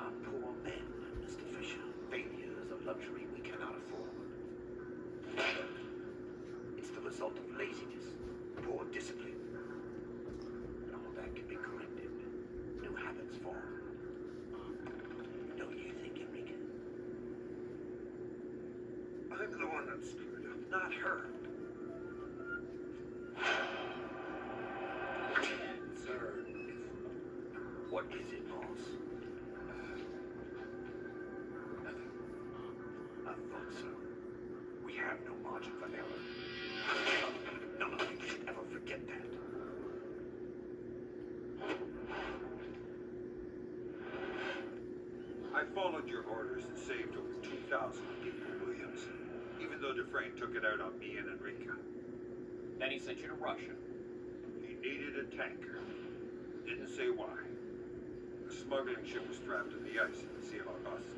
are poor men, Mr. Fisher. Failure is a luxury we cannot afford. It's the result of laziness, poor discipline. And all that can be corrected. New habits form. Don't you think, Enrique? I'm the one that's screwed up, not her. Sir, What is it, boss? nothing. I thought so. We have no margin for error. None of you should ever forget that. I followed your orders and saved over 2,000 people, Williams. Even though Dufresne took it out on me and Enrica. Then he sent you to Russia. He needed a tanker. Didn't say why. The smuggling ship was trapped in the ice in the Sea of Okhotsk.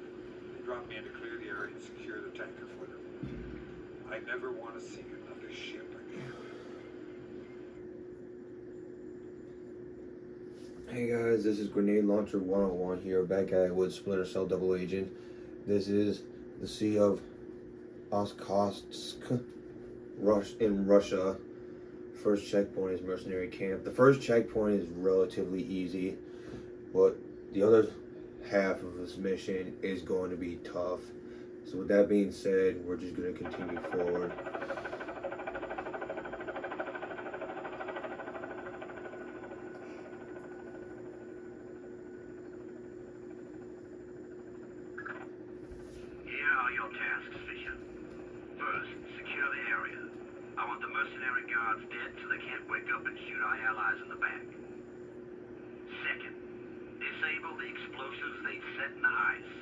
They dropped me in to clear the area and secure the tanker for them. I never want to see another ship again. Hey guys, this is Grenade Launcher 101 here, back at it with Splinter Cell Double Agent. This is the Sea of Okhotsk, in Russia. First checkpoint is Mercenary Camp. The first checkpoint is relatively easy, but the other half of this mission is going to be tough. So with that being said, we're just going to continue forward. Here are your tasks, Fisher. First, secure the area. I want the mercenary guards dead so they can't wake up and shoot our allies in the back. Second, disable the explosives they've set in the ice.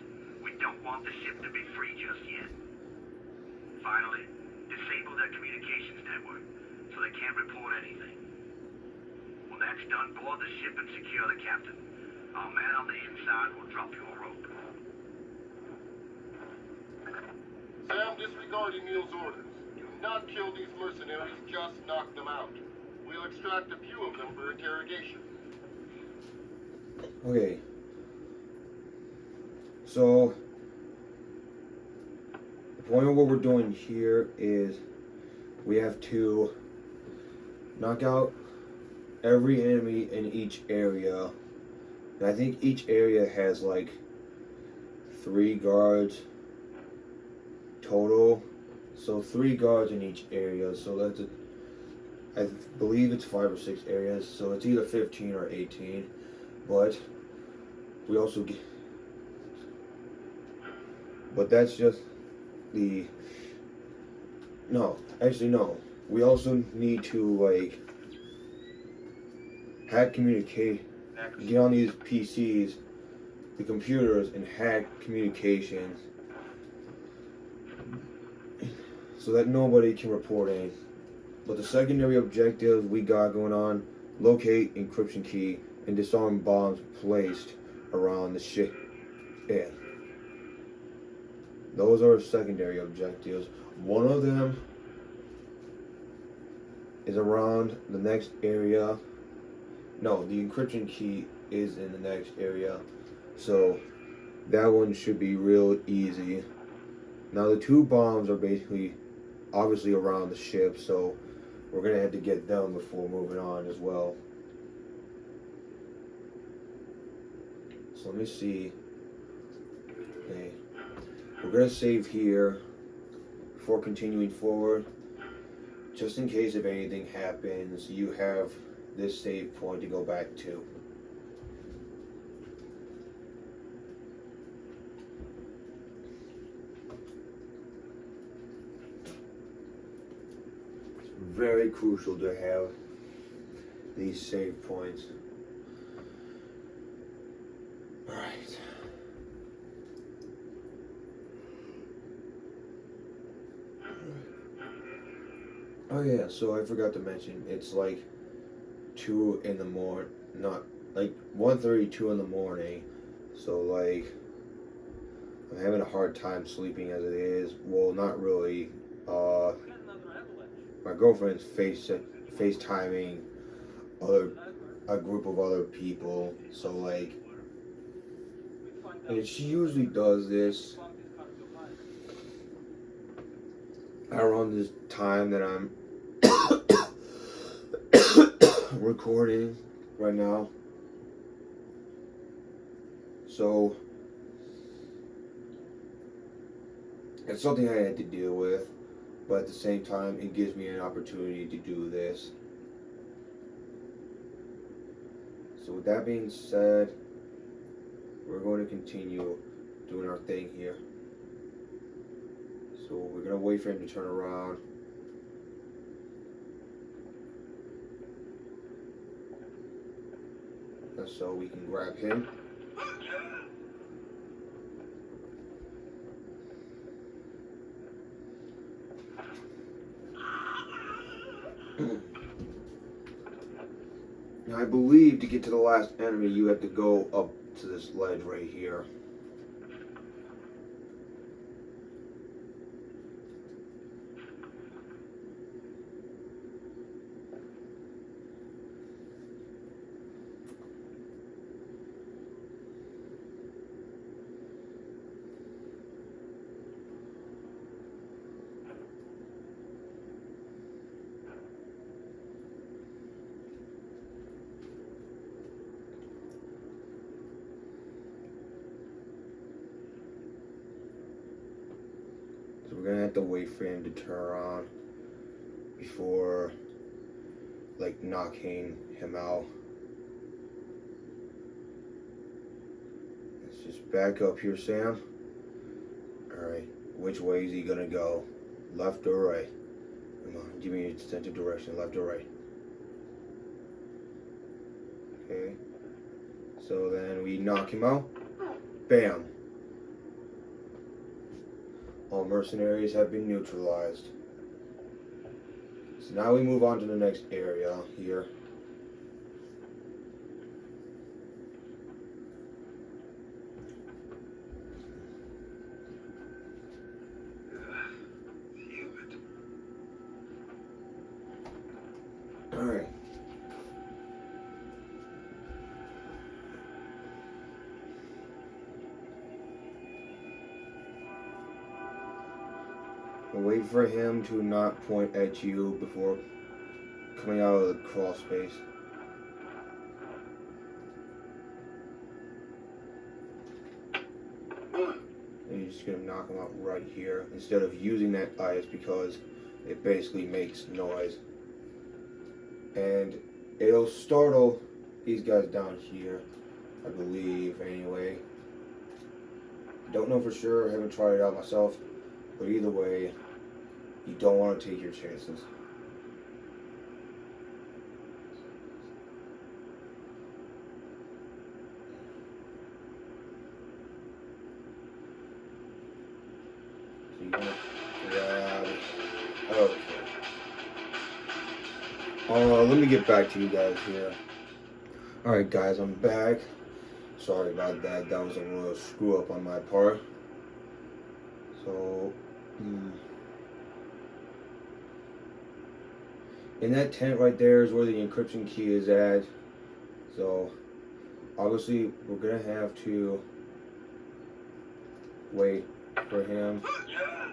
We don't want the ship to be free just yet. Finally, disable their communications network so they can't report anything. When that's done, board the ship and secure the captain. Our man on the inside will drop you a rope. Sam disregarding Neil's orders. Do not kill these mercenaries, just knock them out. We'll extract a few of them for interrogation. Okay. So, the point of what we're doing here is we have to knock out every enemy in each area. And I think each area has like 3 guards total. So 3 guards in each area. So that's I believe it's 5 or 6 areas. So it's either 15 or 18. But we also get, but that's just the, no, actually no. We also need to like hack communicate, get on these PCs, the computers, and hack communications so that nobody can report anything. But the secondary objectives we got going on: locate encryption key and disarm bombs placed around the ship. Yeah. Those are secondary objectives. One of them is around the next area. No, the encryption key is in the next area. So that one should be real easy. Now the 2 bombs are basically obviously around the ship, so we're gonna have to get them before moving on as well. So let me see. Okay. We're gonna save here before continuing forward. Just in case if anything happens, you have this save point to go back to. It's very crucial to have these save points. Alright. Oh yeah, so I forgot to mention, it's like 2 in the morning, not like 1:32 in the morning. So like I'm having a hard time sleeping as it is. Well, not really. My girlfriend's FaceTiming a group of other people. So like And she usually does this around this time that I'm recording right now. So it's something I had to deal with, but at the same time it gives me an opportunity to do this. So with that being said, we're going to continue doing our thing here. So we're going to wait for him to turn around. And so we can grab him. Now I believe to get to the last enemy you have to go up to this ledge right here. So we're gonna have to wait for him to turn around before, like, knocking him out. Let's just back up here, Sam. Alright, which way is he gonna go? Left or right? Come on, give me a sense of direction, left or right. Okay. So then we knock him out. Bam. All mercenaries have been neutralized. So now we move on to the next area here. Alright. Wait for him to not point at you before coming out of the crawl space. And you're just gonna knock him out right here instead of using that ice because it basically makes noise. And it'll startle these guys down here, I believe, anyway. Don't know for sure, I haven't tried it out myself, but either way, you don't want to take your chances. So you want to grab. Okay. Let me get back to you guys here. Alright, guys, I'm back. Sorry about that. That was a real screw up on my part. So, in that tent right there is where the encryption key is at. So, obviously, we're gonna have to wait for him.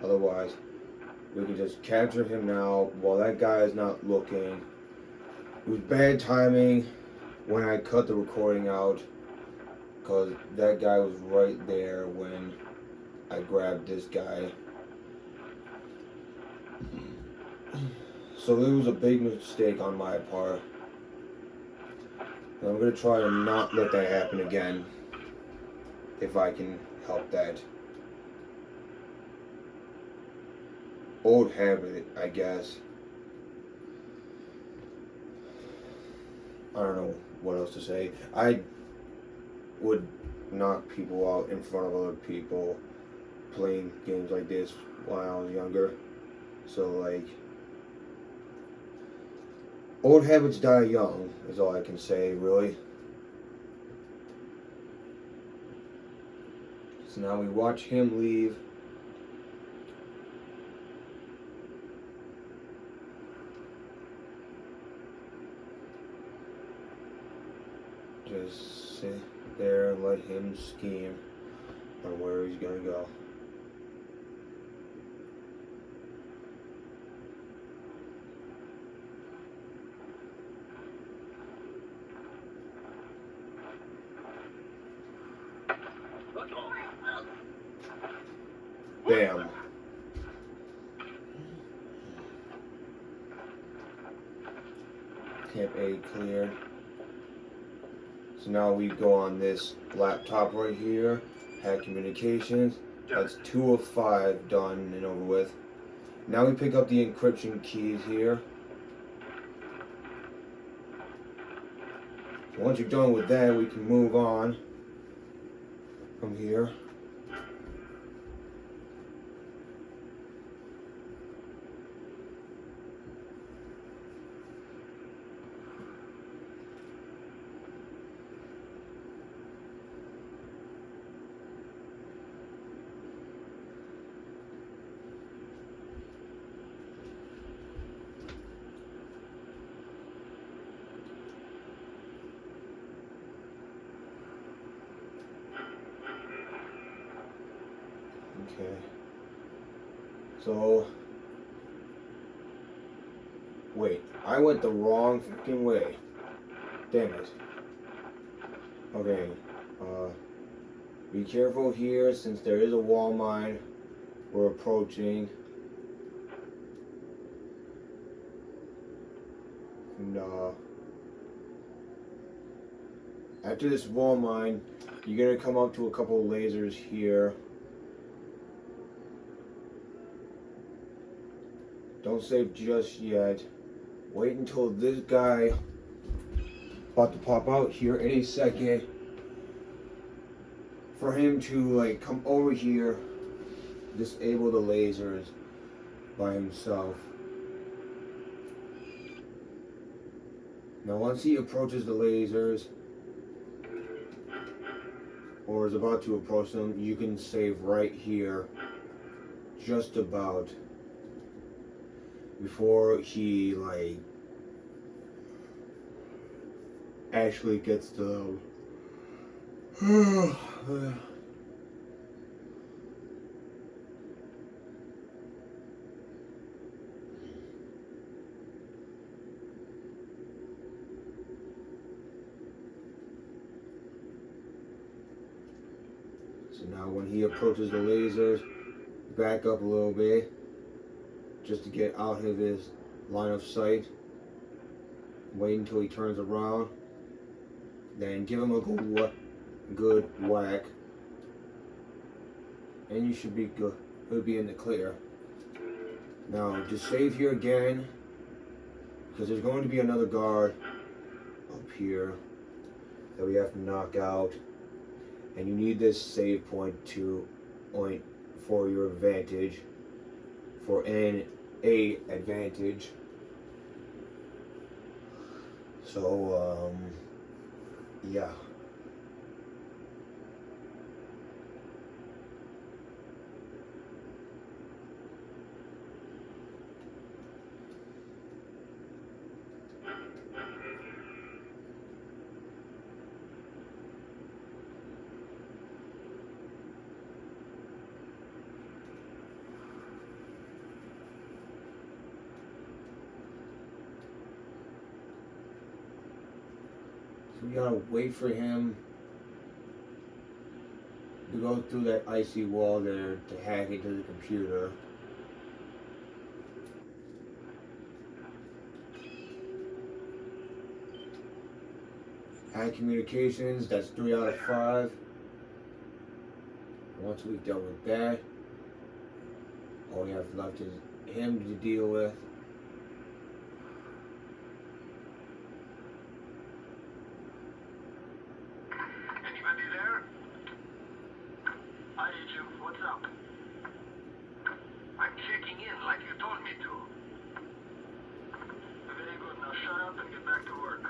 Otherwise, we can just capture him now while that guy is not looking. It was bad timing when I cut the recording out because that guy was right there when I grabbed this guy. So it was a big mistake on my part. And I'm going to try to not let that happen again if I can help that. Old habit, I guess. I don't know what else to say. I would knock people out in front of other people playing games like this when I was younger. So, like, old habits die young is all I can say, really. So now we watch him leave. Just sit there and let him scheme. on where he's gonna go. Bam. Camp A cleared. So now we go on this laptop right here. Hack communications. That's 2 of 5 done and over with. Now we pick up the encryption keys here. Once you're done with that, we can move on from here. Okay. So, wait, I went the wrong fucking way. Damn it. Okay, be careful here since there is a wall mine we're approaching. And, after this wall mine, you're gonna come up to a couple of lasers here. Don't save just yet. Wait until this guy about to pop out here any second for him to like come over here, disable the lasers by himself. Now once he approaches the lasers or is about to approach them, you can save right here just about before he like actually gets to So now when he approaches the lasers, back up a little bit just to get out of his line of sight. Wait until he turns around. Then give him a good whack. And you should be good. He'll be in the clear. Now just save here again, because there's going to be another guard up here that we have to knock out. And you need this save point for your advantage. For an advantage. So yeah. So we gotta wait for him to go through that icy wall there to hack into the computer. Hack communications, that's 3 out of 5. Once we've dealt with that, all we have left is him to deal with. Anybody there? Hi, Agent. What's up? I'm checking in like you told me to. Very good. Now shut up and get back to work.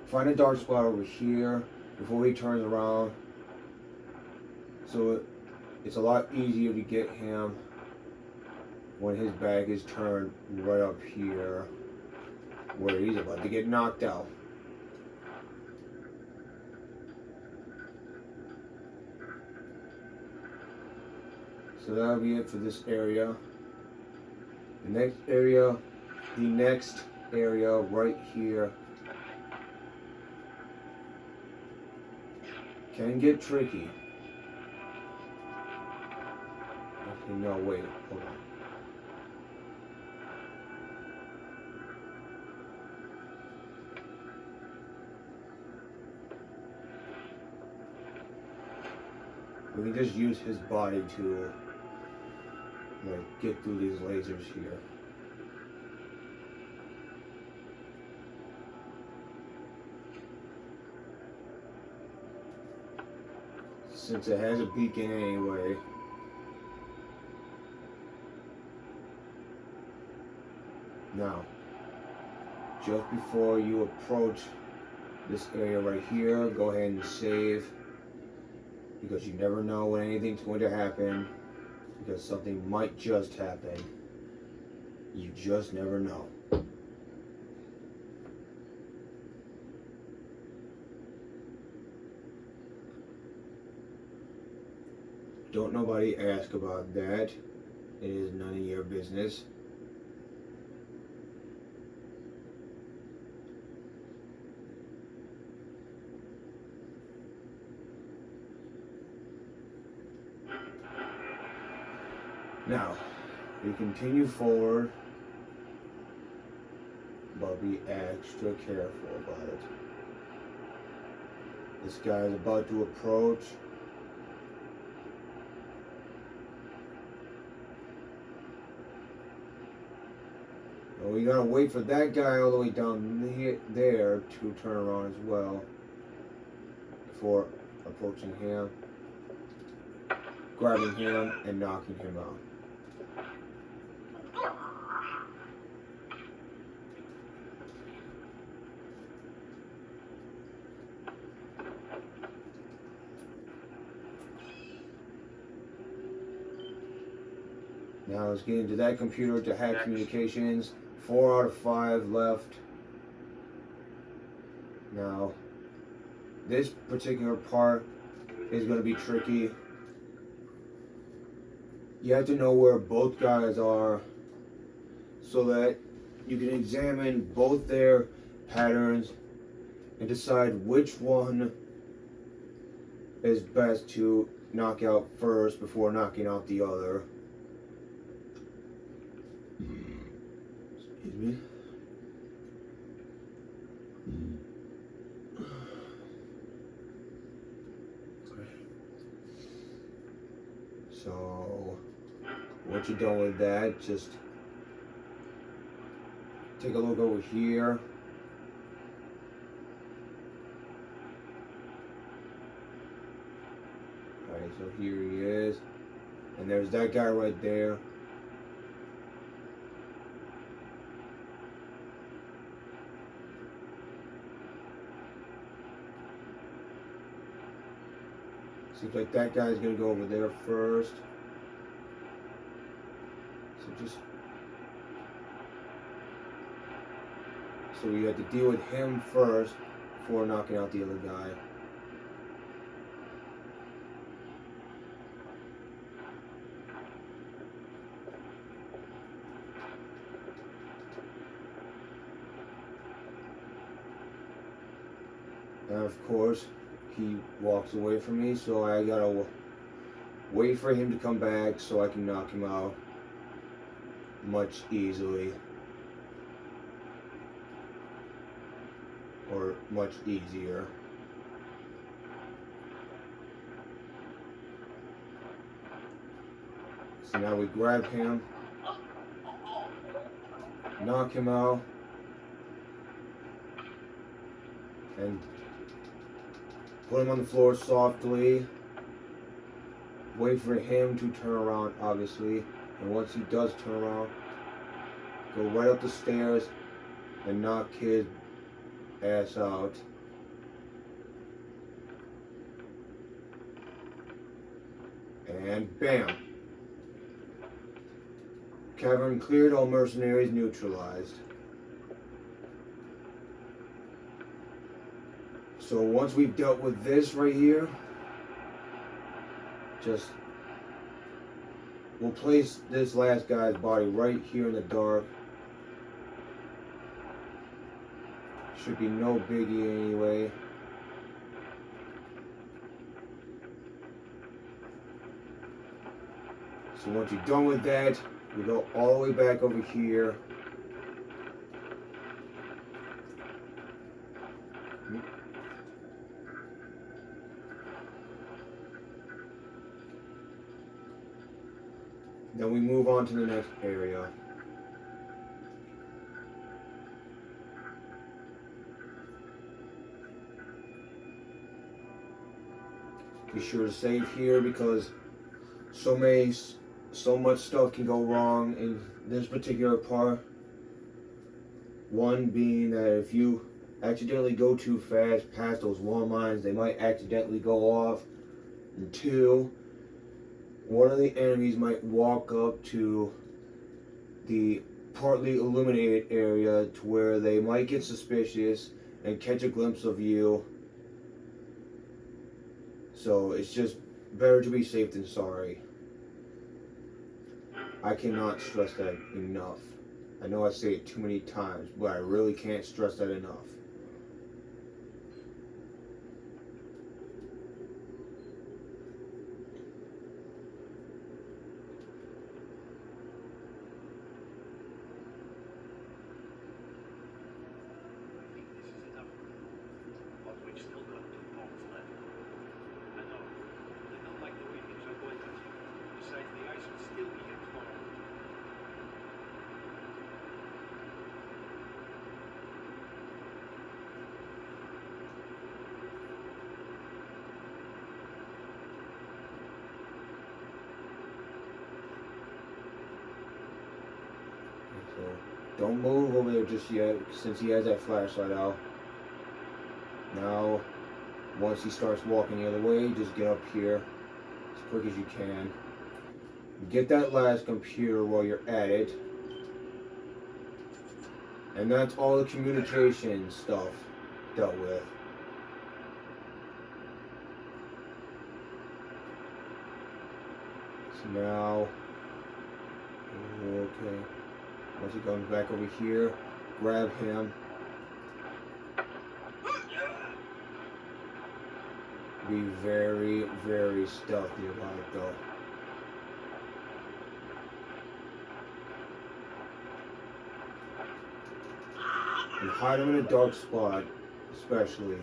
Find a dark spot over here before he turns around. So it's a lot easier to get him when his back is turned right up here. where he's about to get knocked out. So that'll be it for this area. The next area right here can get tricky. Actually, no, wait, hold on. We can just use his body to like get through these lasers here. Since it has a beacon anyway. Now, just before you approach this area right here, go ahead and save, because you never know when anything's going to happen, because something might just happen. You just never know. Don't nobody ask about that. It is none of your business. Now, we continue forward, but be extra careful about it. This guy is about to approach. Well, we gotta wait for that guy all the way down there to turn around as well before approaching him, grabbing him, and knocking him out. Now let's get into that computer to hack communications. 4 out of 5 left. Now, this particular part is going to be tricky. You have to know where both guys are so that you can examine both their patterns and decide which one is best to knock out first before knocking out the other. Excuse me. So, once you're done with that, just take a look over here. Alright, so here he is. And there's that guy right there. Seems like that guy's gonna go over there first. So we have to deal with him first before knocking out the other guy. And of course, he walks away from me, so I gotta wait for him to come back so I can knock him out much easily. Or much easier. So now we grab him, knock him out, and put him on the floor softly. Wait for him to turn around, obviously. And once he does turn around, go right up the stairs and knock his ass out. And bam. Cavern cleared, all mercenaries neutralized. So once we've dealt with this right here, we'll place this last guy's body right here in the dark. Should be no biggie anyway. So once you're done with that, we go all the way back over here. Then we move on to the next area. Be sure to save here because so much stuff can go wrong in this particular part. One being that if you accidentally go too fast past those wall mines, they might accidentally go off. And two, one of the enemies might walk up to the partly illuminated area to where they might get suspicious and catch a glimpse of you. So it's just better to be safe than sorry. I cannot stress that enough. I know I say it too many times, but I really can't stress that enough. I think this is enough. But we've still got 2 bombs left. I know. I don't like the way things are going with you. Besides, the ice will still be here tomorrow. So don't move over there just yet since he has that flashlight out. Now, once he starts walking the other way, just get up here as quick as you can. Get that last computer while you're at it. And that's all the communication stuff dealt with. So now, okay. Once he comes back over here, grab him. Be very, very stealthy about it though. And hide him in a dark spot, especially.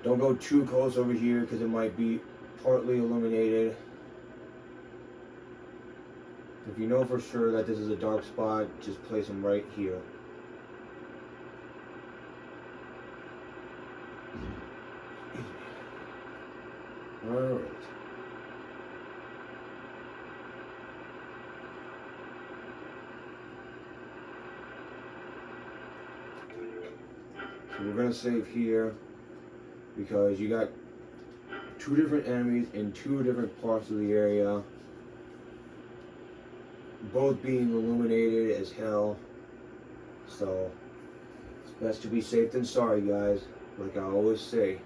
Don't go too close over here because it might be partly illuminated. If you know for sure that this is a dark spot, just place him right here. Alright. So we're gonna save here because you got 2 different enemies in 2 different parts of the area, both being illuminated as hell. So it's best to be safe than sorry, guys, like I always say.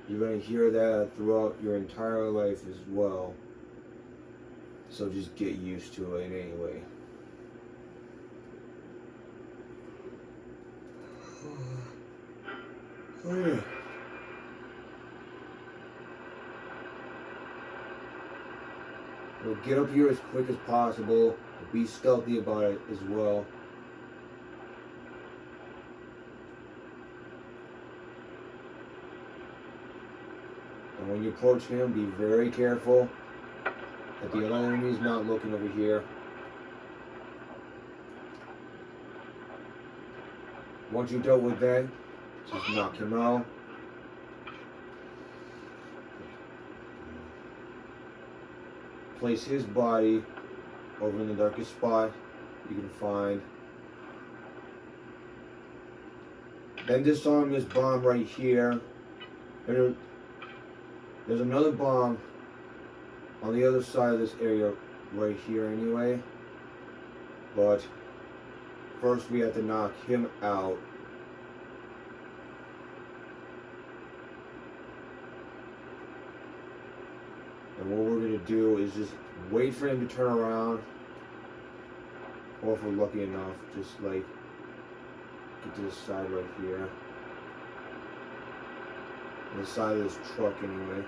You're going to hear that throughout your entire life as well. So just get used to it anyway. Oh yeah. Well, get up here as quick as possible. Be stealthy about it as well. And when you approach him, be very careful that the other enemy's not looking over here. Once you've dealt with that, just knock him out. Place his body over in the darkest spot you can find. Then disarm this bomb right here. And there's another bomb on the other side of this area right here anyway. But first we have to knock him out. And what we're gonna do is just wait for him to turn around. Or if we're lucky enough, just like get to the side right here. On the side of this truck anyway.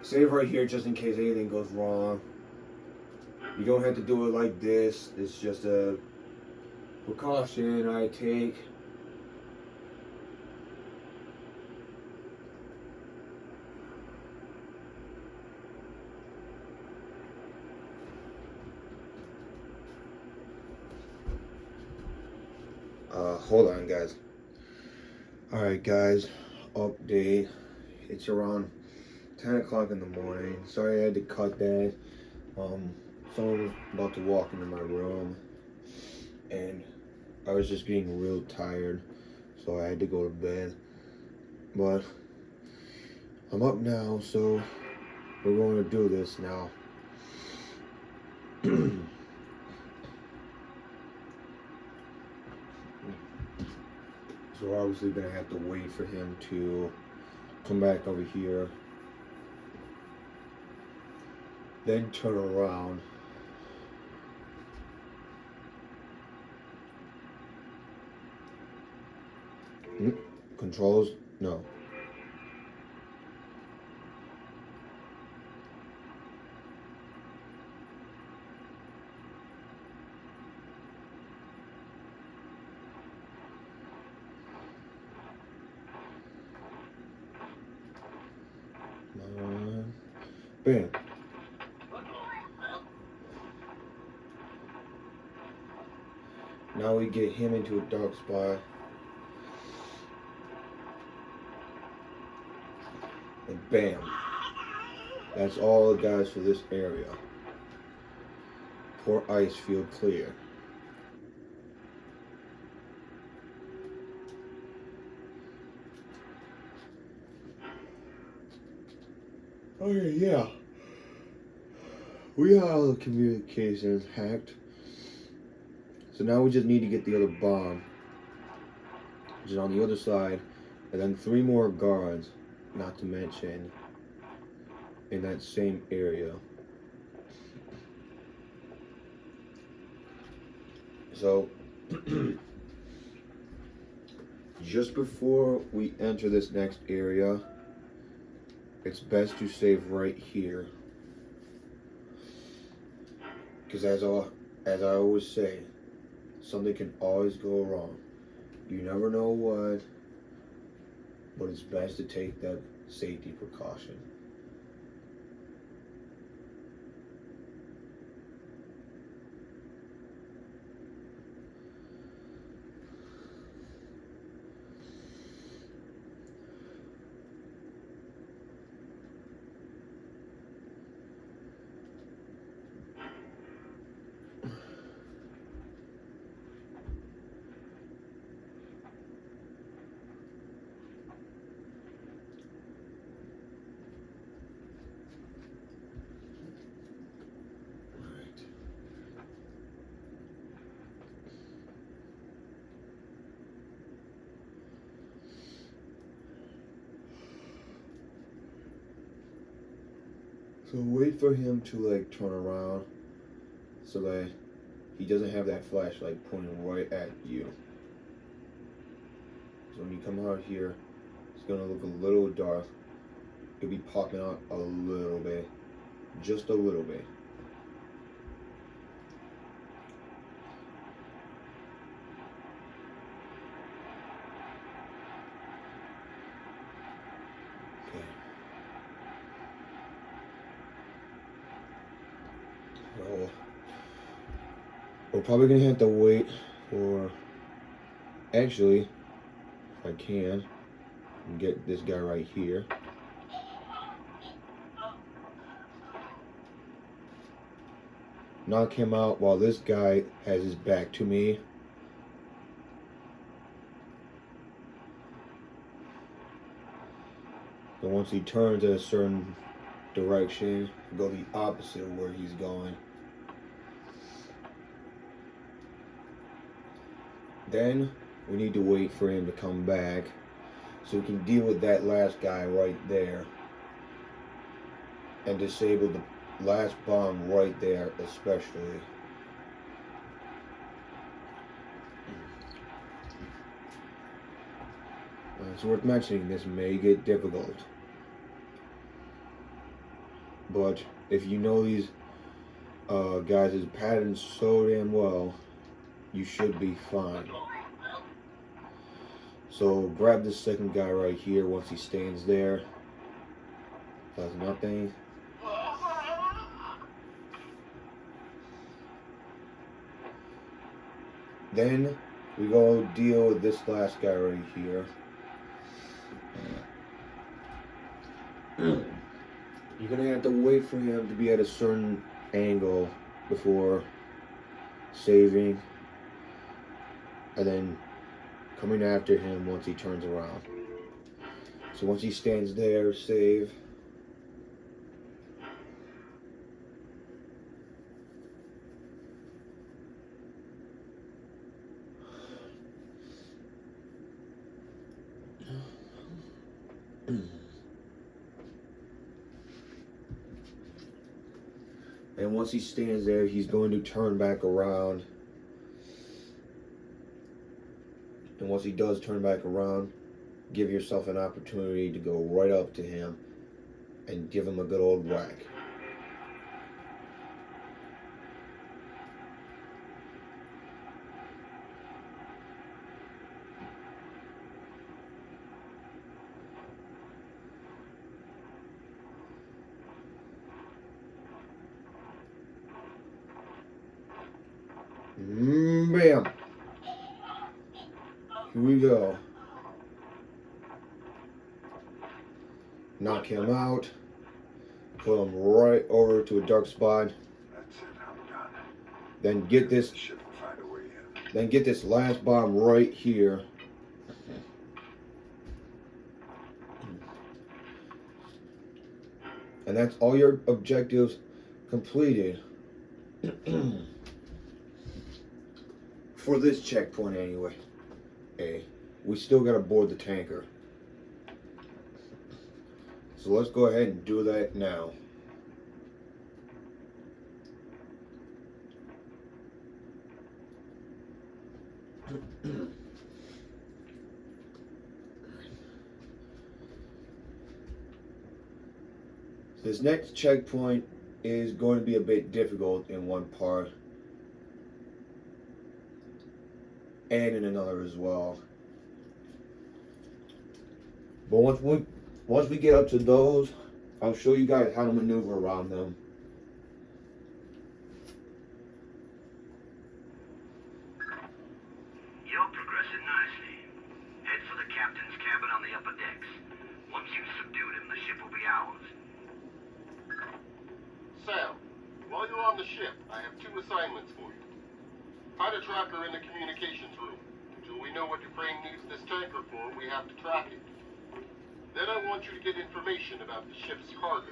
Save right here just in case anything goes wrong. You don't have to do it like this. It's just a precaution I take. Hold on, guys. Alright, guys. Update. It's around 10 o'clock in the morning. Sorry I had to cut that. Someone was about to walk into my room. And I was just getting real tired. So I had to go to bed. But I'm up now, so we're going to do this now. So we're obviously gonna have to wait for him to come back over here, then turn around. Controls? No. Bam. Now we get him into a dark spot. And bam. That's all it guys for this area. Poor ice field clear. Okay, yeah. We got all the communications hacked. So now we just need to get the other bomb, which is on the other side, and then 3 more guards, not to mention, in that same area. So, just before we enter this next area, it's best to save right here. Because as I always say, something can always go wrong. You never know what, but it's best to take that safety precaution. So wait for him to like turn around so that he doesn't have that flashlight pointing right at you. So when you come out here, it's gonna look a little dark. It'll be popping out a little bit, just a little bit. Okay. Well, we're probably gonna have to wait for, actually, if I can, get this guy right here. Knock him out while this guy has his back to me. Then once he turns at a certain direction, go the opposite of where he's going. Then we need to wait for him to come back so we can deal with that last guy right there and disable the last bomb right there especially. It's worth mentioning this may get difficult, but if you know these guys' patterns so damn well, you should be fine. So grab this second guy right here once he stands there. Does nothing. Then we go deal with this last guy right here. You're gonna have to wait for him to be at a certain angle before saving, and then coming after him once he turns around. So once he stands there, save. And once he stands there, he's going to turn back around. And once he does turn back around, give yourself an opportunity to go right up to him and give him a good old whack. Bam! Here we go. Knock him out. Put him right over to a dark spot. That's it, I'm done. Then get this. The ship will find a way in. Then get this last bomb right here. And that's all your objectives completed. For this checkpoint anyway. Hey, we still gotta board the tanker. So let's go ahead and do that now. This next checkpoint is going to be a bit difficult in one part and in another as well. But once we get up to those, I'll show you guys how to maneuver around them. You're progressing nicely. Head for the captain's cabin on the upper decks. Once you've subdued him, the ship will be ours. Sam, while you're on the ship, I have 2 assignments for you. Find a tracker in the communications room. Until we know what Ukraine needs this tanker for, we have to track it. Then I want you to get information about the ship's cargo.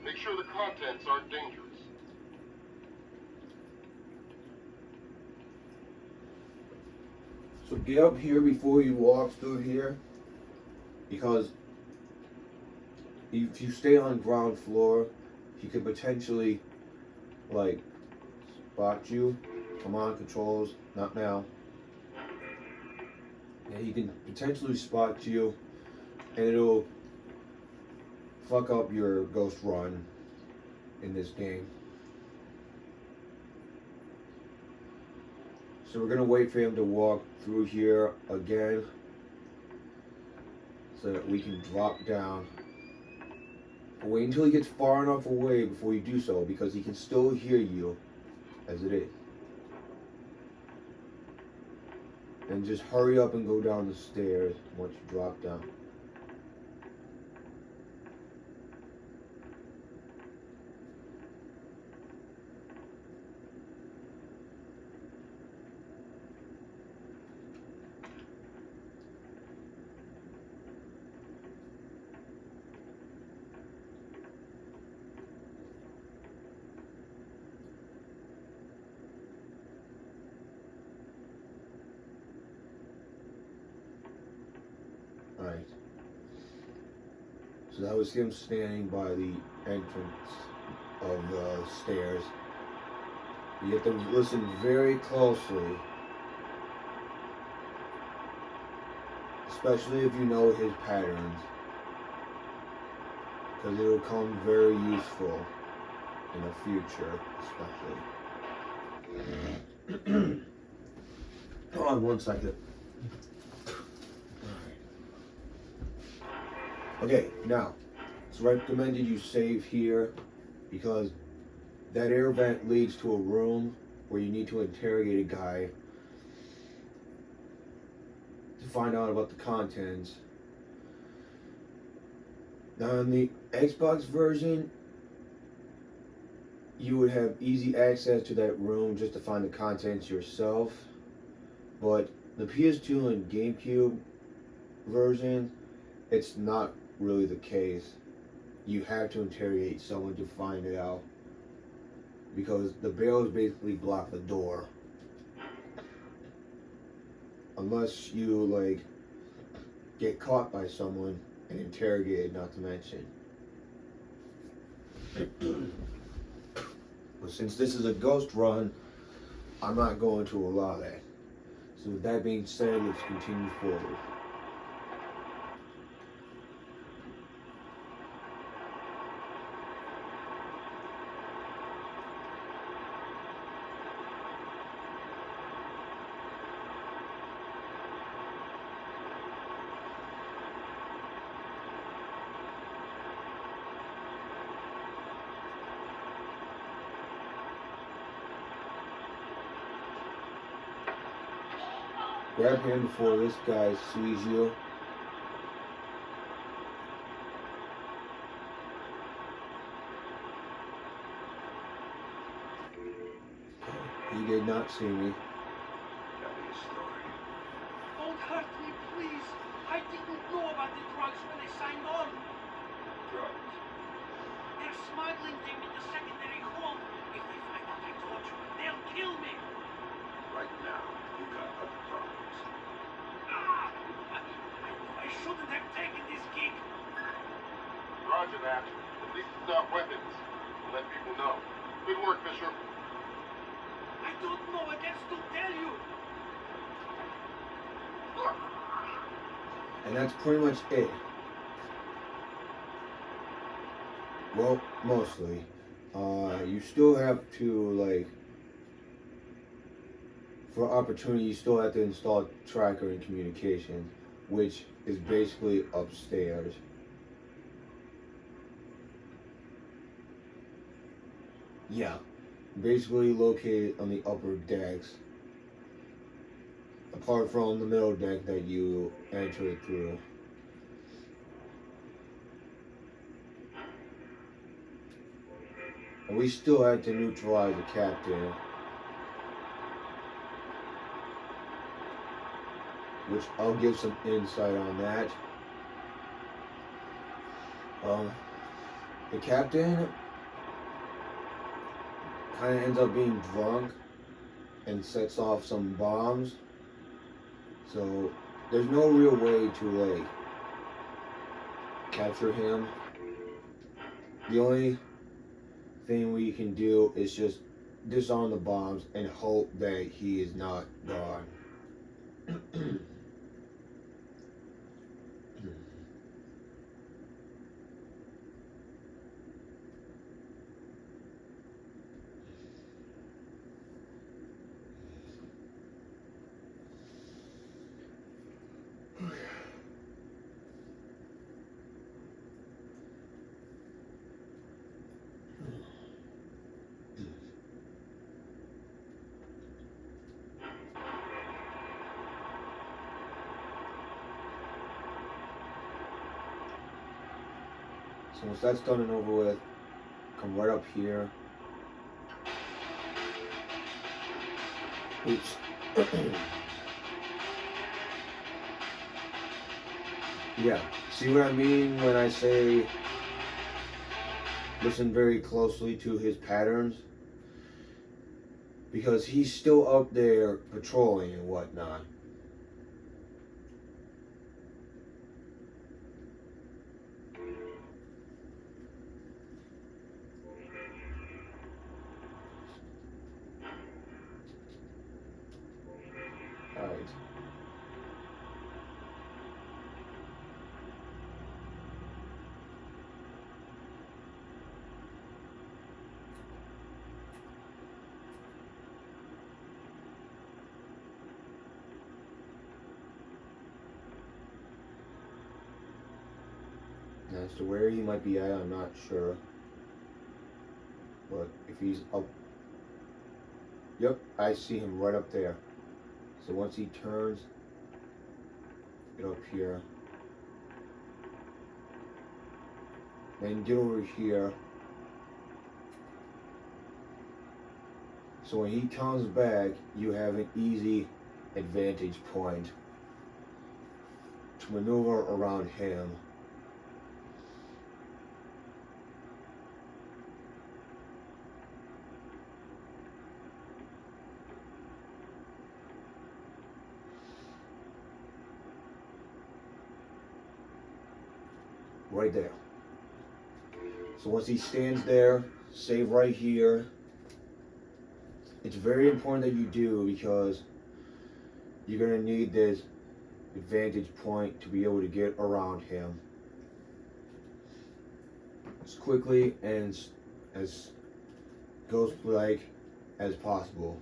Make sure the contents aren't dangerous. So get up here before you walk through here, because if you stay on ground floor, he could potentially like spot you. Come on, controls, not now. Yeah, he can potentially spot you, and it'll fuck up your ghost run in this game. So we're gonna wait for him to walk through here again so that we can drop down. Wait until he gets far enough away before you do so, because he can still hear you as it is. And just hurry up and go down the stairs once you drop down. Alright. So that was him standing by the entrance of the stairs. You have to listen very closely, especially if you know his patterns, because it will come very useful in the future, especially. Hold on 1 second. Okay, now, it's recommended you save here because that air vent leads to a room where you need to interrogate a guy to find out about the contents. Now, in the Xbox version, you would have easy access to that room just to find the contents yourself. But the PS2 and GameCube version, it's not really the case. You have to interrogate someone to find it out, because the barrels basically block the door. Unless you, like, get caught by someone and interrogated, not to mention. But since this is a ghost run, I'm not going to allow that. So with that being said, let's continue forward. Grab him before this guy sees you. He did not see me. Tell me a story. Don't hurt me, please. I didn't know about the drugs when I signed on. Drugs. They're smuggling them in the secondary hold. If they find out I told you, they'll kill me. Right now, you got other problems. Ah! I shouldn't have taken this gig. Roger that. At least it's not weapons. We'll let people know. Good work, Fisher. I don't know what else to tell you. And that's pretty much it. Well, mostly. You still have to, like, for opportunity, you still have to install tracker and communication, which is basically upstairs. Yeah, basically located on the upper decks, apart from the middle deck that you entered through. And we still had to neutralize the captain, which I'll give some insight on that. The captain kind of ends up being drunk and sets off some bombs. So there's no real way to, like, capture him. The only thing we can do is just disarm the bombs and hope that he is not gone. So once that's done and over with, come right up here. Oops. Yeah, see what I mean when I say listen very closely to his patterns? Because he's still up there patrolling and whatnot. As to where he might be at, I'm not sure. But if he's up... Yep, I see him right up there. So once he turns it up here, then get over here. So when he comes back, you have an easy advantage point to maneuver around him. Right there. So once he stands there, save right here. It's very important that you do, because you're going to need this advantage point to be able to get around him as quickly and as ghost-like as possible.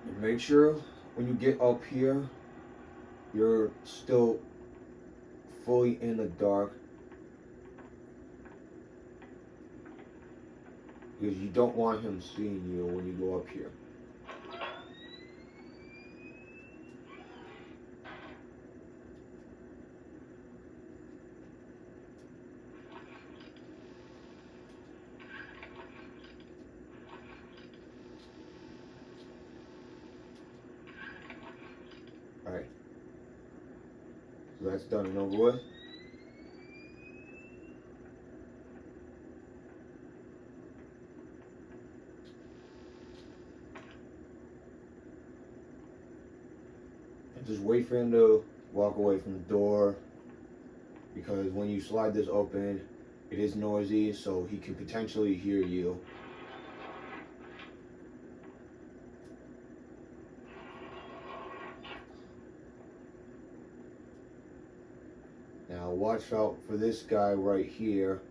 And make sure when you get up here, you're still fully in the dark, because you don't want him seeing you when you go up here. Alright. So that's done and over with. And just wait for him to walk away from the door, because when you slide this open, it is noisy, so he could potentially hear you. Now watch out for this guy right here,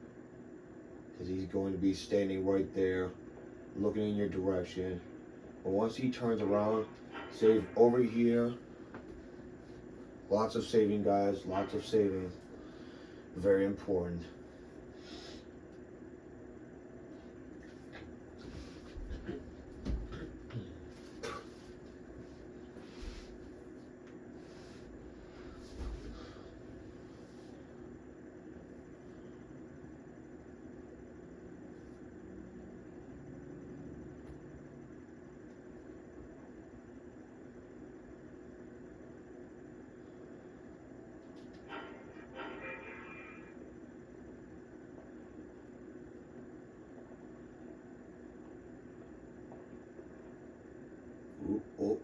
because he's going to be standing right there looking in your direction. But once he turns around, save over here. Lots of saving, guys, lots of saving. Very important. Ooh, oh.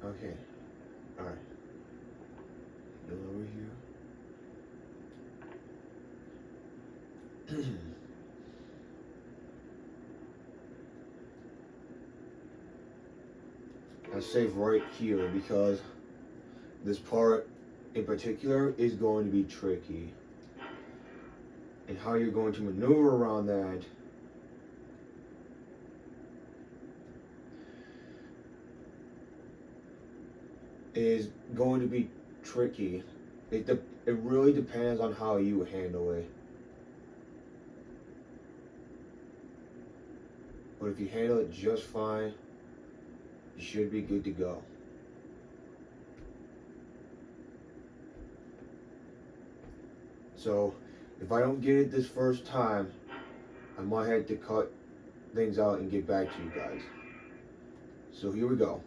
Okay. Alright. Go over here. I save right here, because this part in particular is going to be tricky. And how you're going to maneuver around that is going to be tricky. It really depends on how you handle it. But if you handle it just fine, you should be good to go. So, if I don't get it this first time, I might have to cut things out and get back to you guys. So here we go.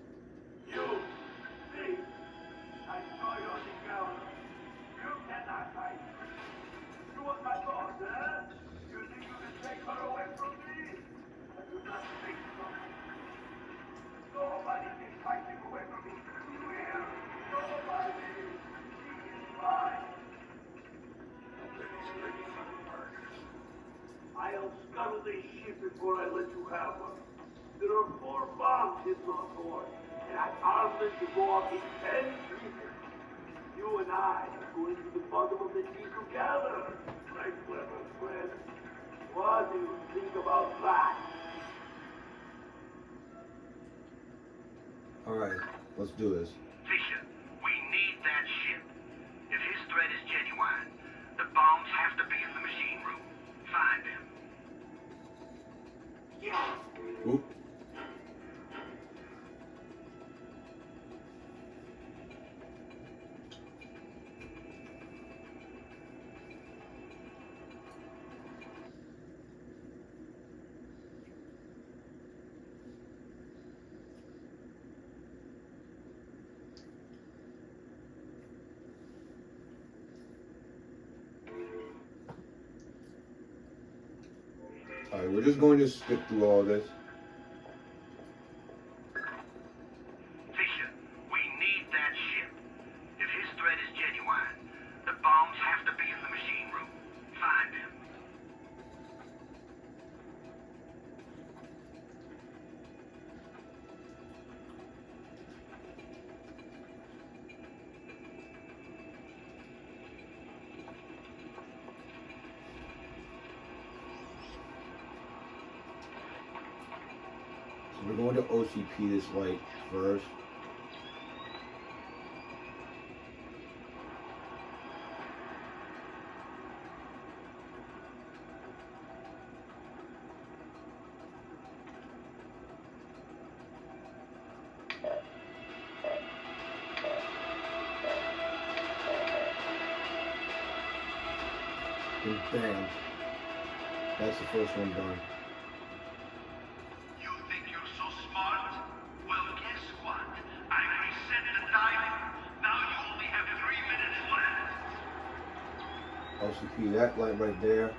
I'll scuttle this ship before I let you have one. There are 4 bombs hidden on board, and I've armed them to go off in 10 pieces. You and I are going to the bottom of the sea together, my clever friend. What do you think about that? Alright, let's do this. Fisher, we need that ship. If his threat is genuine, the bombs have to be in the machine room. Find them. Oop. Alright, we're just going to skip through all this. Fisher, we need that ship. If his threat is genuine, the bombs have to be in the machine room. Find them. So we're going to OCP this light first. And bam. That's the first one done. You think you're so smart? Well, guess what? I reset the timer. Now you only have 3 minutes left. OCP that light right there.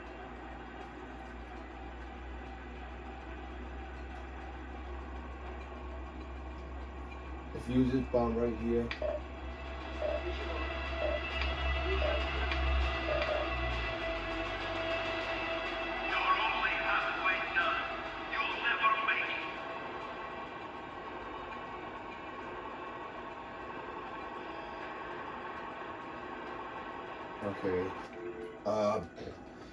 Defuse this bomb right here. You're only halfway done. You'll never make it. Okay.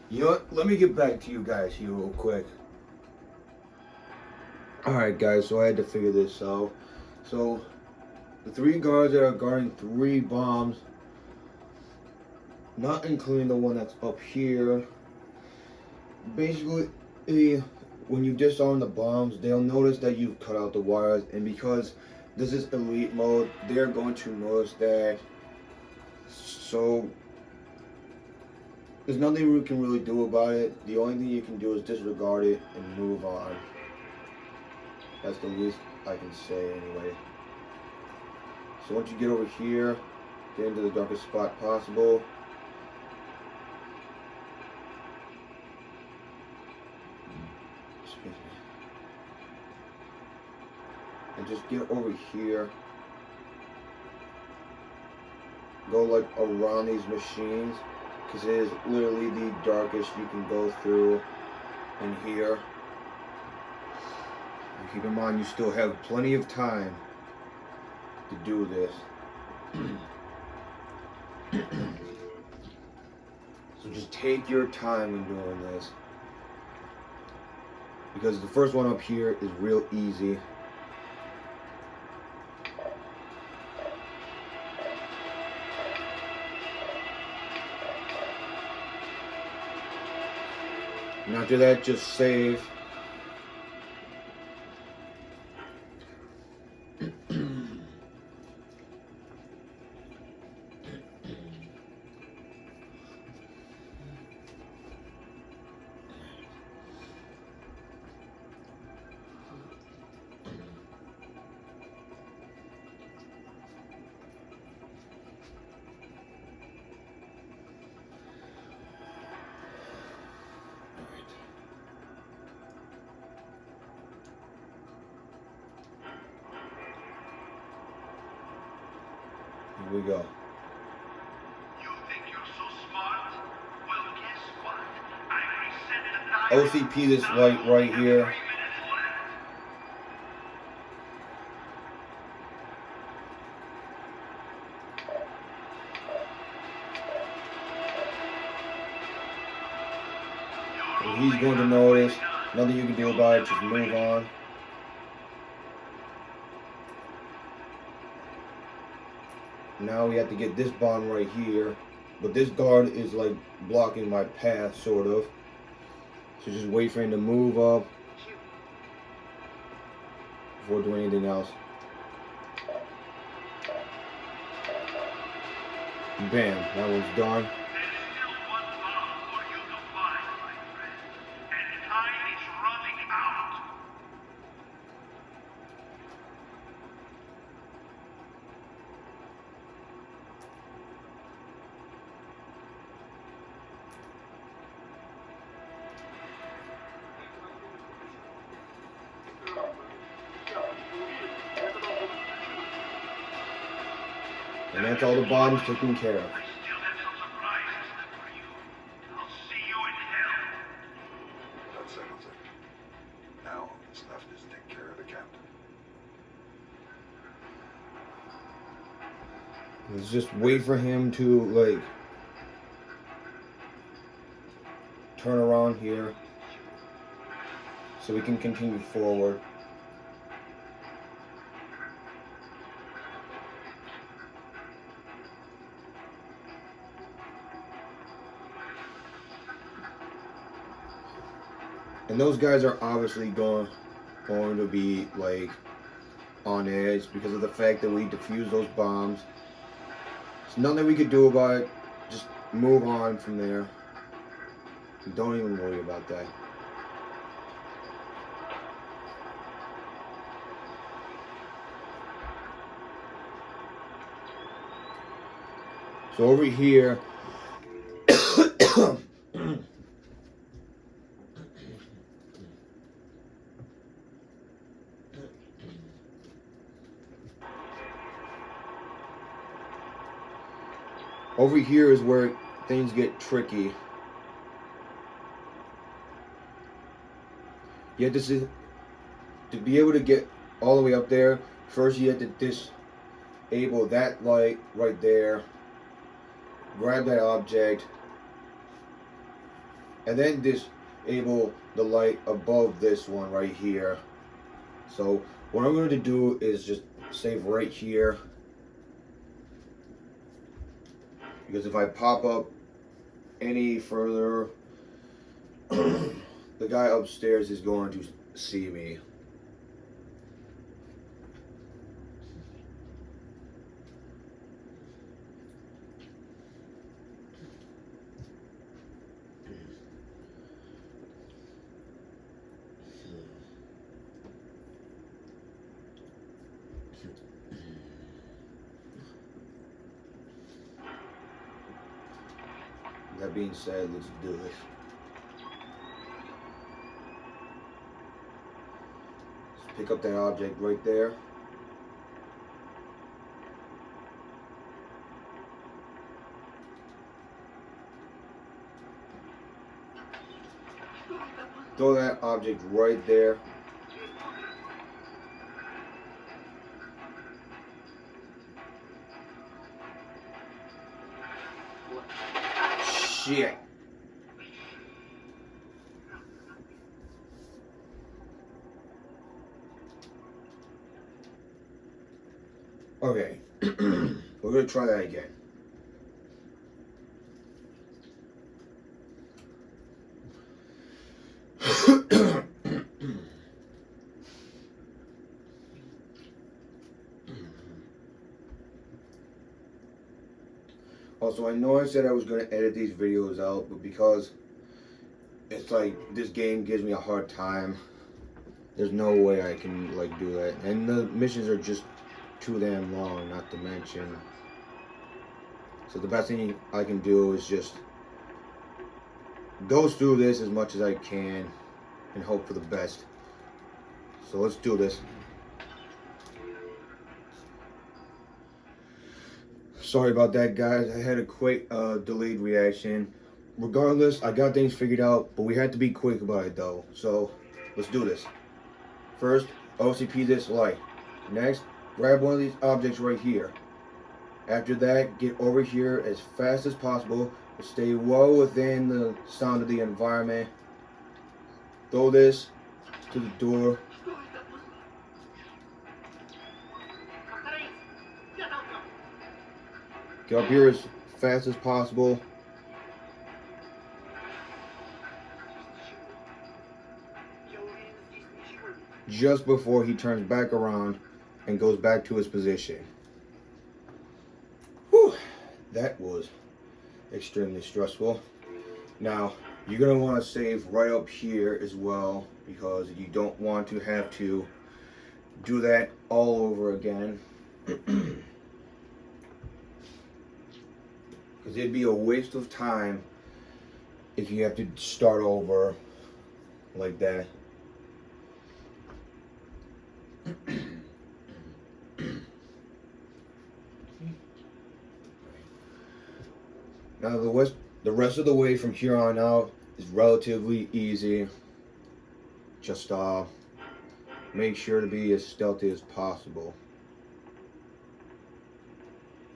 You know what? Let me get back to you guys here real quick. Alright guys, so I had to figure this out. So, the 3 guards that are guarding 3 bombs, not including the one that's up here, basically, when you disarm the bombs, they'll notice that you've cut out the wires, and because this is elite mode, they're going to notice that. So, there's nothing we can really do about it. The only thing you can do is disregard it and move on. That's the least I can say anyway. So once you get over here, get into the darkest spot possible. Excuse me. And just get over here. Go like around these machines, because it is literally the darkest you can go through in here. And keep in mind, you still have plenty of time to do this. So just take your time in doing this, because the first one up here is real easy. And after that, just save. Here we go. You think you're so smart? Well, guess what? I reset the timer. OCP this light right here. And he's going to notice. Nothing you can do about it, just move on. Now we have to get this bomb right here. But this guard is like blocking my path, sort of. So just wait for him to move up before doing anything else. Bam, that one's done. And that's all the bombs taken care of. That settles it. Now all that's left is to take care of the captain. Let's just wait for him to, like, turn around here so we can continue forward. And those guys are obviously going to be, like, on edge because of the fact that we defused those bombs. There's nothing that we could do about it. Just move on from there. Don't even worry about that. So over here, over here is where things get tricky. You have to be able to get all the way up there. First, you have to disable that light right there. Grab that object, and then disable the light above this one right here. So what I'm going to do is just save right here, because if I pop up any further, the guy upstairs is going to see me. That being said, let's do this. Let's pick up that object right there. Throw that object right there. Shit. Okay. We're gonna try that again. Also, I know I said I was going to edit these videos out, but because it's like this game gives me a hard time, there's no way I can like do that. And the missions are just too damn long, not to mention. So the best thing I can do is just go through this as much as I can and hope for the best. So let's do this. Sorry about that, guys. I had a quick delayed reaction. regardless, I got things figured out, but we had to be quick about it though. So let's do this. First, OCP this light. Next, grab one of these objects right here. After that, get over here as fast as possible, but stay well within the sound of the environment. Throw this to the door. Get up here as fast as possible. Just before he turns back around and goes back to his position. Whew, that was extremely stressful. Now, you're going to want to save right up here as well, because you don't want to have to do that all over again. Because it'd be a waste of time if you have to start over like that. Now the rest of the way from here on out is relatively easy. Just make sure to be as stealthy as possible.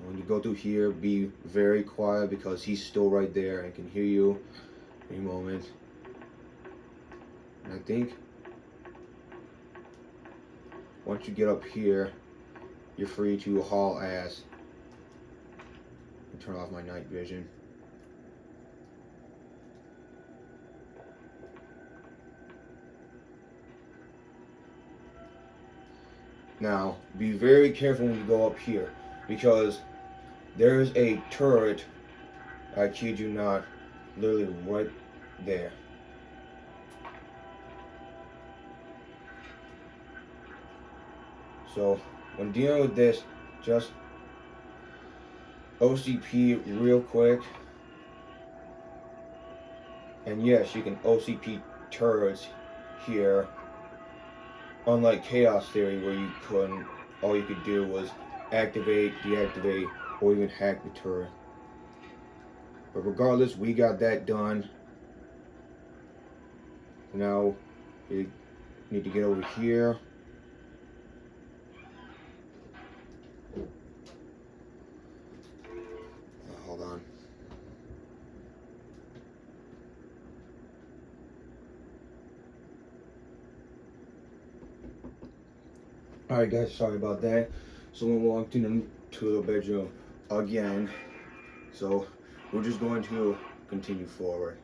When you go through here, be very quiet because he's still right there and can hear you any moment. And I think once you get up here, you're free to haul ass. And turn off my night vision. Now, be very careful when you go up here, because there's a turret, I kid you not, literally right there. So, when dealing with this, just OCP real quick. And yes, you can OCP turrets here. Unlike Chaos Theory, where you couldn't, all you could do was activate, deactivate, or even hack the turret. But regardless, we got that done. Now, we need to get over here. Hold on. Alright guys, sorry about that. Someone walked into the bedroom again. So we're just going to continue forward.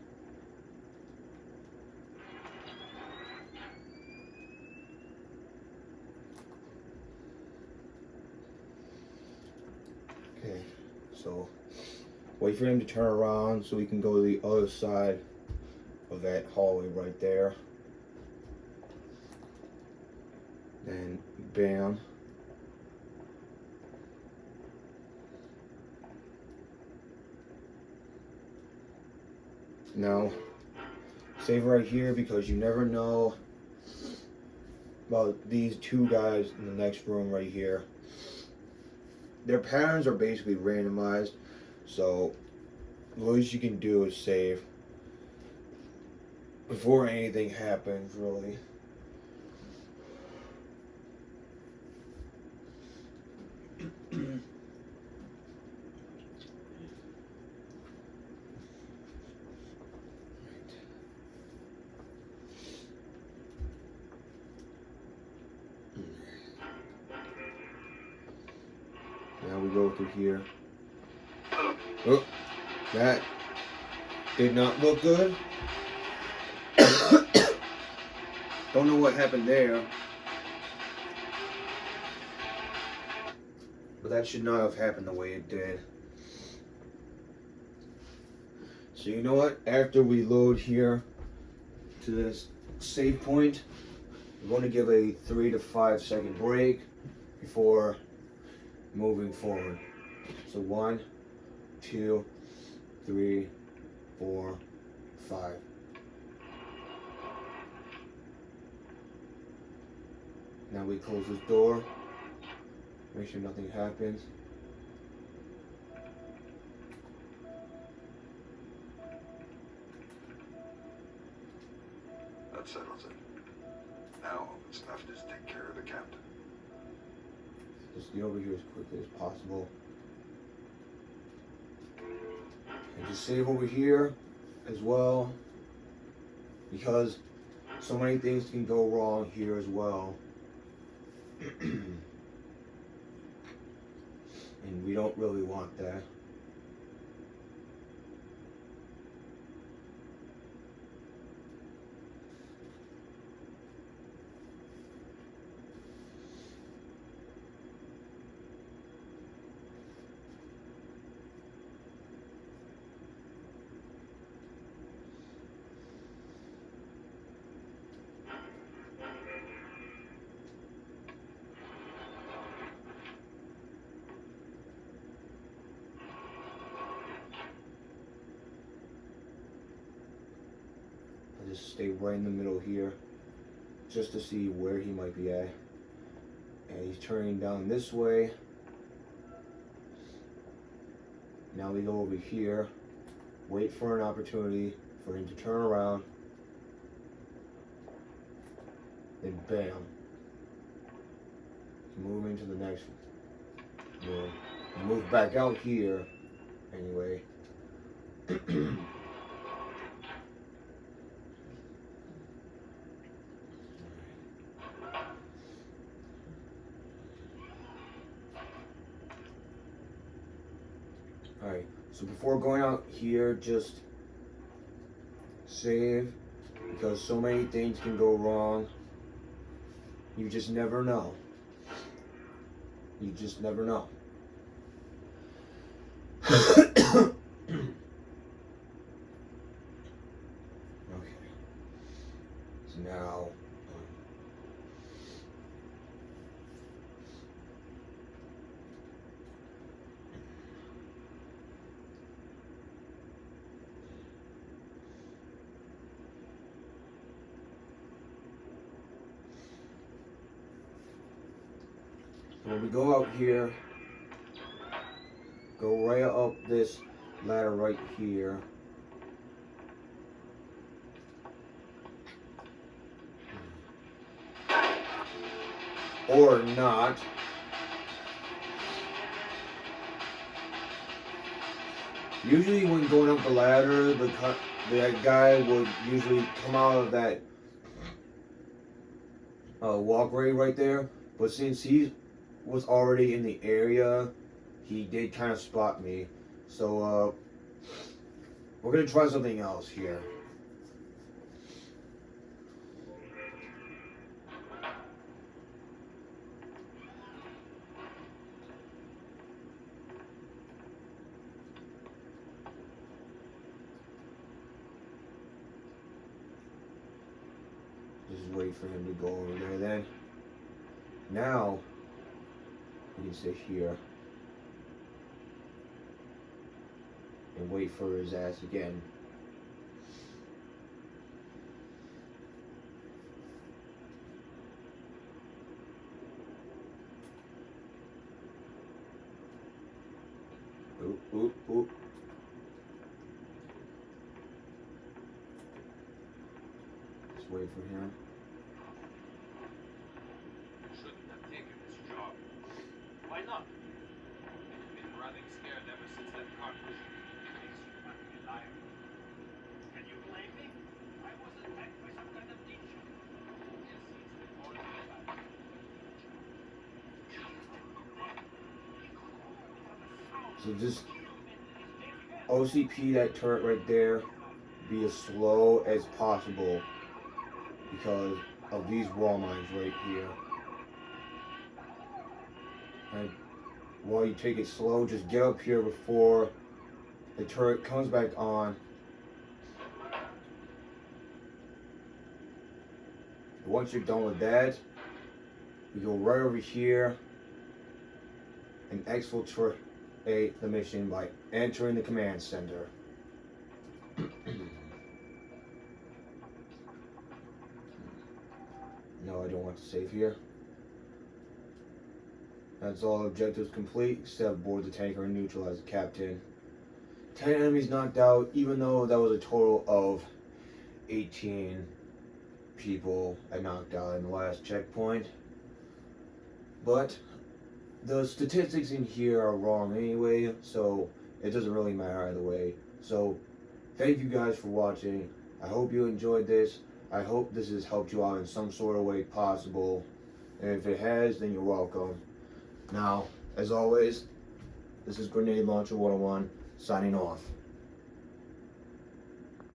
Okay, so wait for him to turn around so we can go to the other side of that hallway right there. And bam. Now, save right here because you never know about these two guys in the next room right here. Their patterns are basically randomized, so the least you can do is save before anything happens, really. Now we go through here. Oh, that did not look good. Don't know what happened there. But that should not have happened the way it did. So you know what? After we load here to this save point, we're going to give a 3 to 5 second break before moving forward. So 1, 2, 3, 4, 5. Now we close this door. Make sure nothing happens. that settles it. Now all that's left is take care of the captain. Just get over here as quickly as possible. And just save over here as well, because so many things can go wrong here as well. And we don't really want that. Just stay right in the middle here, just to see where he might be at. And he's turning down this way. Now we go over here, wait for an opportunity for him to turn around, then bam, move into the next room. Move back out here anyway. Alright, so before going out here, just save, because so many things can go wrong. You just never know. You just never know. Okay. So now, when we go out here, go right up this ladder right here. Or not. Usually when going up the ladder, the guy would usually come out of that walkway right there. But since he was already in the area, he did kind of spot me. So we're gonna try something else here. Just wait for him to go over there then. Now we can sit here and wait for his ass again. Oop, oop, oop. Just wait for him. Shouldn't have taken this job. Why not? Been running scared ever since that cartridge. Makes you want to be alive. Can you blame me? I was attacked by some kind of ninja. Yes, it's been more than that. So just OCP that turret right there, be as slow as possible because of these wall mines right here. And while you take it slow, just get up here before the turret comes back on. Once you're done with that, you go right over here and exfiltrate the mission by entering the command center. No, I don't want to save here. That's all objectives complete, except board the tanker and neutralize the captain. 10 enemies knocked out, even though that was a total of 18. people I knocked out in the last checkpoint. But the statistics in here are wrong anyway, so it doesn't really matter either way. So thank you guys for watching. I hope you enjoyed this. I hope this has helped you out in some sort of way possible. And if it has, then you're welcome. Now, as always, this is Grenade Launcher 101 signing off.